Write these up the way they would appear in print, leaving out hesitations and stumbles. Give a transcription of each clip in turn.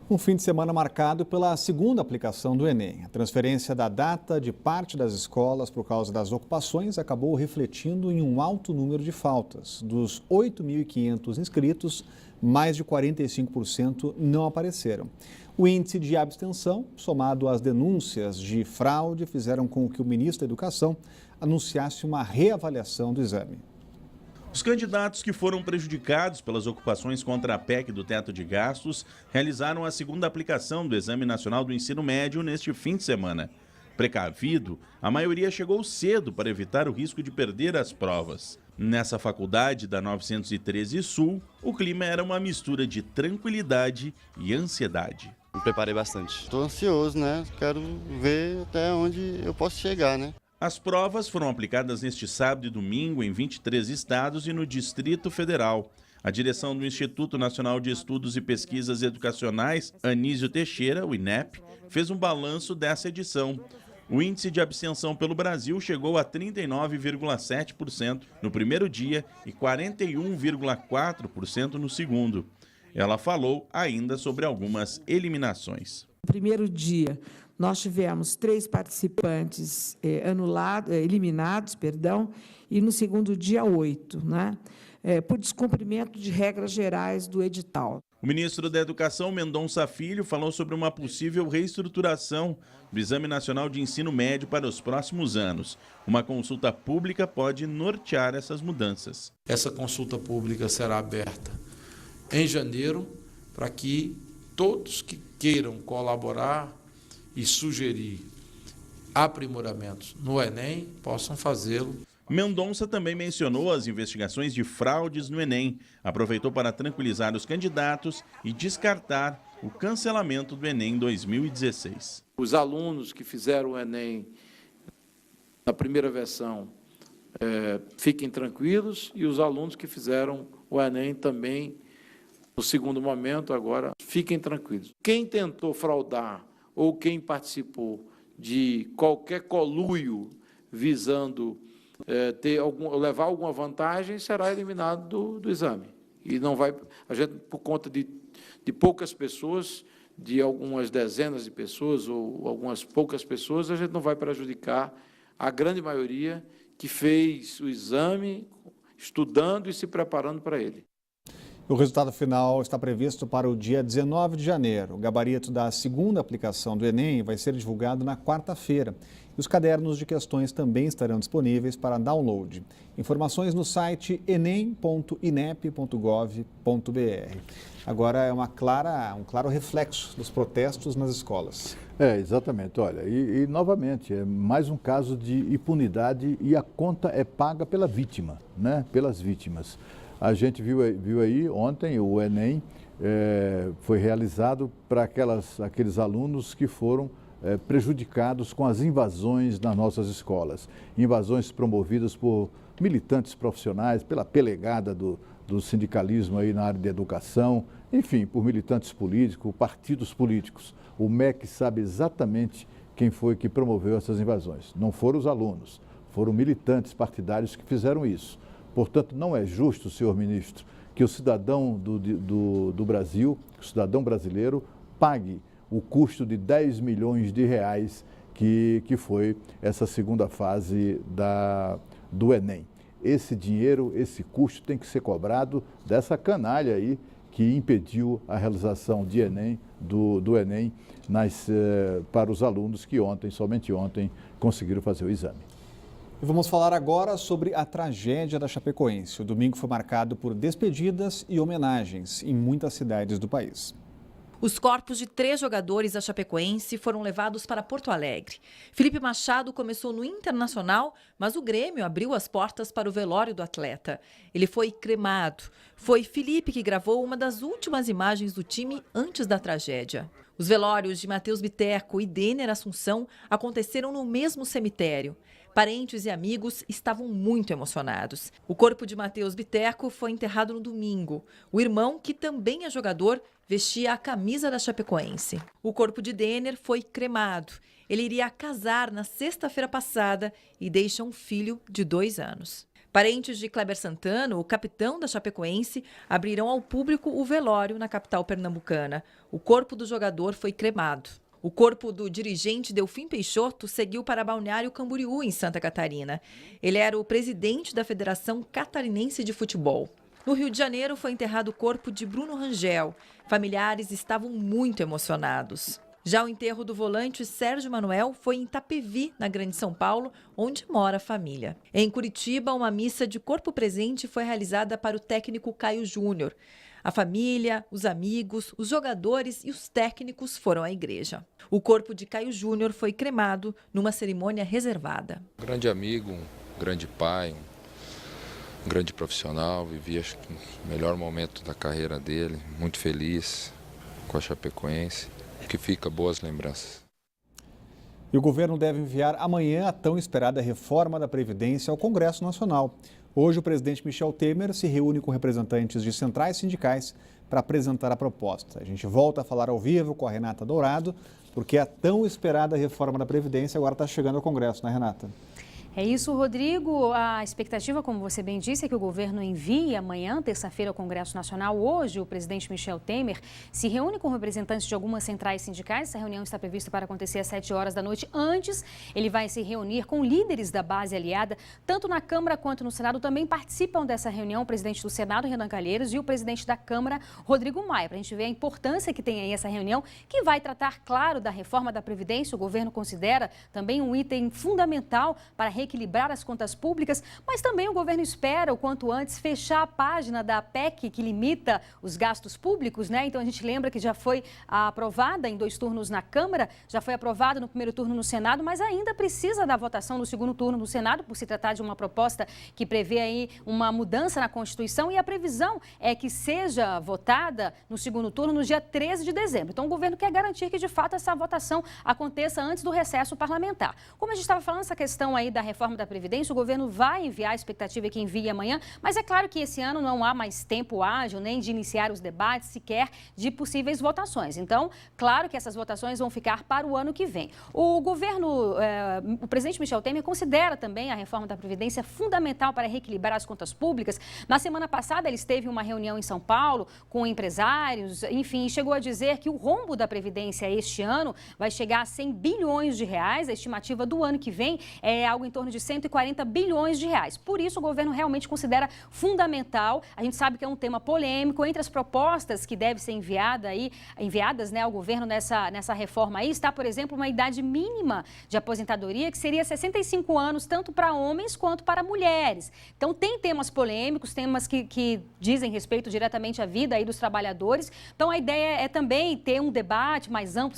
Um fim de semana marcado pela segunda aplicação do Enem. A transferência da data de parte das escolas por causa das ocupações acabou refletindo em um alto número de faltas. Dos 8.500 inscritos, mais de 45% não apareceram. O índice de abstenção, somado às denúncias de fraude, fizeram com que o ministro da Educação anunciasse uma reavaliação do exame. Os candidatos que foram prejudicados pelas ocupações contra a PEC do teto de gastos realizaram a segunda aplicação do Exame Nacional do Ensino Médio neste fim de semana. Precavido, a maioria chegou cedo para evitar o risco de perder as provas. Nessa faculdade da 913 Sul, o clima era uma mistura de tranquilidade e ansiedade. Me preparei bastante. Estou ansioso, né? Quero ver até onde eu posso chegar, né? As provas foram aplicadas neste sábado e domingo em 23 estados e no Distrito Federal. A direção do Instituto Nacional de Estudos e Pesquisas Educacionais, Anísio Teixeira, o INEP, fez um balanço dessa edição. O índice de abstenção pelo Brasil chegou a 39,7% no primeiro dia e 41,4% no segundo. Ela falou ainda sobre algumas eliminações. No primeiro dia, nós tivemos 3 participantes eliminados, e no segundo dia 8, né? Por descumprimento de regras gerais do edital. O ministro da Educação, Mendonça Filho, falou sobre uma possível reestruturação do Exame Nacional de Ensino Médio para os próximos anos. Uma consulta pública pode nortear essas mudanças. Essa consulta pública será aberta em janeiro para que todos que queiram colaborar e sugerir aprimoramentos no Enem possam fazê-lo. Mendonça também mencionou as investigações de fraudes no Enem. Aproveitou para tranquilizar os candidatos e descartar o cancelamento do Enem 2016. Os alunos que fizeram o Enem na primeira versão fiquem tranquilos, e os alunos que fizeram o Enem também no segundo momento agora fiquem tranquilos. Quem tentou fraudar ou quem participou de qualquer conluio visando levar alguma vantagem será eliminado do exame. E não vai, a gente, por conta de poucas pessoas, de algumas dezenas de pessoas ou algumas poucas pessoas, a gente não vai prejudicar a grande maioria que fez o exame estudando e se preparando para ele. O resultado final está previsto para o dia 19 de janeiro. O gabarito da segunda aplicação do Enem vai ser divulgado na quarta-feira. E os cadernos de questões também estarão disponíveis para download. Informações no site enem.inep.gov.br. Agora é um claro reflexo dos protestos nas escolas. Exatamente. Olha, e novamente, é mais um caso de impunidade e a conta é paga pela vítima, né? Pelas vítimas. A gente viu aí ontem o Enem foi realizado para aqueles alunos que foram prejudicados com as invasões nas nossas escolas. Invasões promovidas por militantes profissionais, pela pelegada do sindicalismo aí na área de educação, enfim, por militantes políticos, partidos políticos. O MEC sabe exatamente quem foi que promoveu essas invasões. Não foram os alunos, foram militantes partidários que fizeram isso. Portanto, não é justo, senhor ministro, que o cidadão do Brasil, o cidadão brasileiro, pague o custo de 10 milhões de reais que foi essa segunda fase do Enem. Esse dinheiro, esse custo tem que ser cobrado dessa canalha aí que impediu a realização de Enem, do Enem para os alunos que somente ontem, conseguiram fazer o exame. E vamos falar agora sobre a tragédia da Chapecoense. O domingo foi marcado por despedidas e homenagens em muitas cidades do país. Os corpos de 3 jogadores da Chapecoense foram levados para Porto Alegre. Felipe Machado começou no Internacional, mas o Grêmio abriu as portas para o velório do atleta. Ele foi cremado. Foi Felipe que gravou uma das últimas imagens do time antes da tragédia. Os velórios de Matheus Bittencourt e Denner Assunção aconteceram no mesmo cemitério. Parentes e amigos estavam muito emocionados. O corpo de Matheus Bittencourt foi enterrado no domingo. O irmão, que também é jogador, vestia a camisa da Chapecoense. O corpo de Denner foi cremado. Ele iria casar na sexta-feira passada e deixa um filho de 2 anos. Parentes de Kleber Santana, o capitão da Chapecoense, abriram ao público o velório na capital pernambucana. O corpo do jogador foi cremado. O corpo do dirigente Delfim Peixoto seguiu para Balneário Camboriú, em Santa Catarina. Ele era o presidente da Federação Catarinense de Futebol. No Rio de Janeiro foi enterrado o corpo de Bruno Rangel. Familiares estavam muito emocionados. Já o enterro do volante Sérgio Manuel foi em Itapevi, na Grande São Paulo, onde mora a família. Em Curitiba, uma missa de corpo presente foi realizada para o técnico Caio Júnior. A família, os amigos, os jogadores e os técnicos foram à igreja. O corpo de Caio Júnior foi cremado numa cerimônia reservada. Um grande amigo, um grande pai, um grande profissional. Vivi acho que o melhor momento da carreira dele, muito feliz com a Chapecoense, que fica boas lembranças. E o governo deve enviar amanhã a tão esperada reforma da Previdência ao Congresso Nacional. Hoje, o presidente Michel Temer se reúne com representantes de centrais sindicais para apresentar a proposta. A gente volta a falar ao vivo com a Renata Dourado, porque a tão esperada reforma da Previdência agora está chegando ao Congresso, né, Renata? É isso, Rodrigo. A expectativa, como você bem disse, é que o governo envie amanhã, terça-feira, ao Congresso Nacional. Hoje, o presidente Michel Temer se reúne com representantes de algumas centrais sindicais. Essa reunião está prevista para acontecer às 7 horas da noite. Antes, ele vai se reunir com líderes da base aliada, tanto na Câmara quanto no Senado. Também participam dessa reunião o presidente do Senado, Renan Calheiros, e o presidente da Câmara, Rodrigo Maia, para a gente ver a importância que tem aí essa reunião, que vai tratar, claro, da reforma da Previdência. O governo considera também um item fundamental para reequilibrar as contas públicas, mas também o governo espera, o quanto antes, fechar a página da PEC que limita os gastos públicos, né? Então a gente lembra que já foi aprovada em 2 turnos na Câmara, já foi aprovada no primeiro turno no Senado, mas ainda precisa da votação no segundo turno no Senado, por se tratar de uma proposta que prevê aí uma mudança na Constituição, e a previsão é que seja votada no segundo turno no dia 13 de dezembro. Então o governo quer garantir que, de fato, essa votação aconteça antes do recesso parlamentar. Como a gente estava falando, essa questão aí da reforma da Previdência, o governo vai enviar, a expectativa é que envie amanhã, mas é claro que esse ano não há mais tempo ágil nem de iniciar os debates, sequer de possíveis votações. Então, claro que essas votações vão ficar para o ano que vem. O governo, o presidente Michel Temer considera também a reforma da Previdência fundamental para reequilibrar as contas públicas. Na semana passada, ele esteve em uma reunião em São Paulo com empresários, enfim, chegou a dizer que o rombo da Previdência este ano vai chegar a 100 bilhões de reais. A estimativa do ano que vem é algo em torno de 140 bilhões de reais. Por isso, o governo realmente considera fundamental. A gente sabe que é um tema polêmico. Entre as propostas que devem ser enviadas, né, ao governo nessa reforma aí, está, por exemplo, uma idade mínima de aposentadoria, que seria 65 anos, tanto para homens quanto para mulheres. Então, tem temas polêmicos, temas que dizem respeito diretamente à vida aí dos trabalhadores. Então, a ideia é também ter um debate mais amplo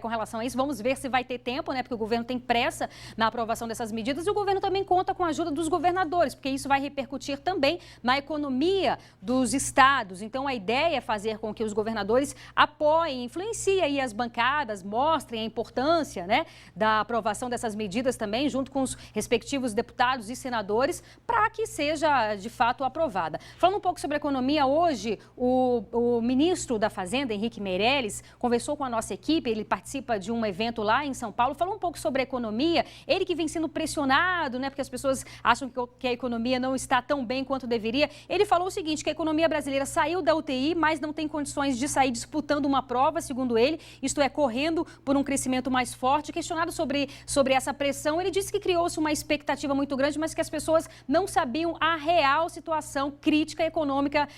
com relação a isso. Vamos ver se vai ter tempo, né, porque o governo tem pressa na aprovação dessas medidas, e o governo também conta com a ajuda dos governadores, porque isso vai repercutir também na economia dos estados. Então, a ideia é fazer com que os governadores apoiem, influenciem aí as bancadas, mostrem a importância, né, da aprovação dessas medidas também, junto com os respectivos deputados e senadores, para que seja, de fato, aprovada. Falando um pouco sobre a economia, hoje o ministro da Fazenda, Henrique Meirelles, conversou com a nossa equipe. Ele participa de um evento lá em São Paulo, falou um pouco sobre a economia. Ele que vem sendo pressionado, né, porque as pessoas acham que a economia não está tão bem quanto deveria. Ele falou o seguinte, que a economia brasileira saiu da UTI, mas não tem condições de sair disputando uma prova, segundo ele, isto é, correndo por um crescimento mais forte. Questionado sobre essa pressão, ele disse que criou-se uma expectativa muito grande, mas que as pessoas não sabiam a real situação crítica econômica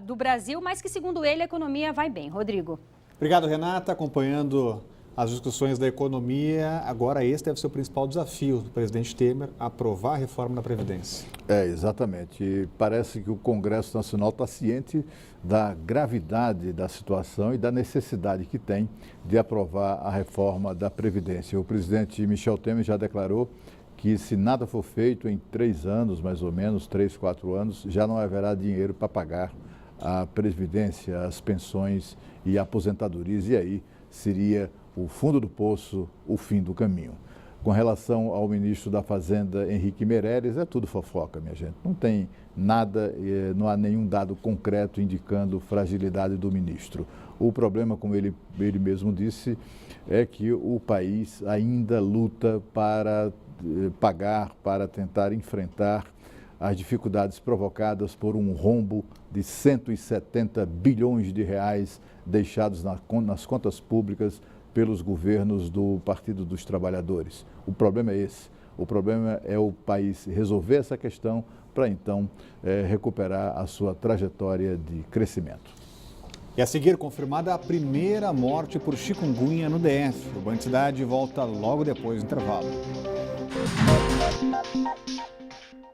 do Brasil, mas que, segundo ele, a economia vai bem. Rodrigo. Obrigado, Renata. Acompanhando as discussões da economia, agora esse deve ser o principal desafio do presidente Temer, aprovar a reforma da Previdência. Exatamente. E parece que o Congresso Nacional está ciente da gravidade da situação e da necessidade que tem de aprovar a reforma da Previdência. O presidente Michel Temer já declarou que, se nada for feito em 3 anos, mais ou menos, 3, 4 anos, já não haverá dinheiro para pagar a Previdência, as pensões e aposentadorias, e aí seria o fundo do poço, o fim do caminho. Com relação ao ministro da Fazenda, Henrique Meirelles, é tudo fofoca, minha gente. Não tem nada, não há nenhum dado concreto indicando fragilidade do ministro. O problema, como ele mesmo disse, é que o país ainda luta para pagar, para tentar enfrentar as dificuldades provocadas por um rombo de 170 bilhões de reais deixados nas contas públicas pelos governos do Partido dos Trabalhadores. O problema é esse. O problema é o país resolver essa questão para então recuperar a sua trajetória de crescimento. E a seguir, confirmada a primeira morte por chikungunya no DF. O Band Cidade volta logo depois do intervalo.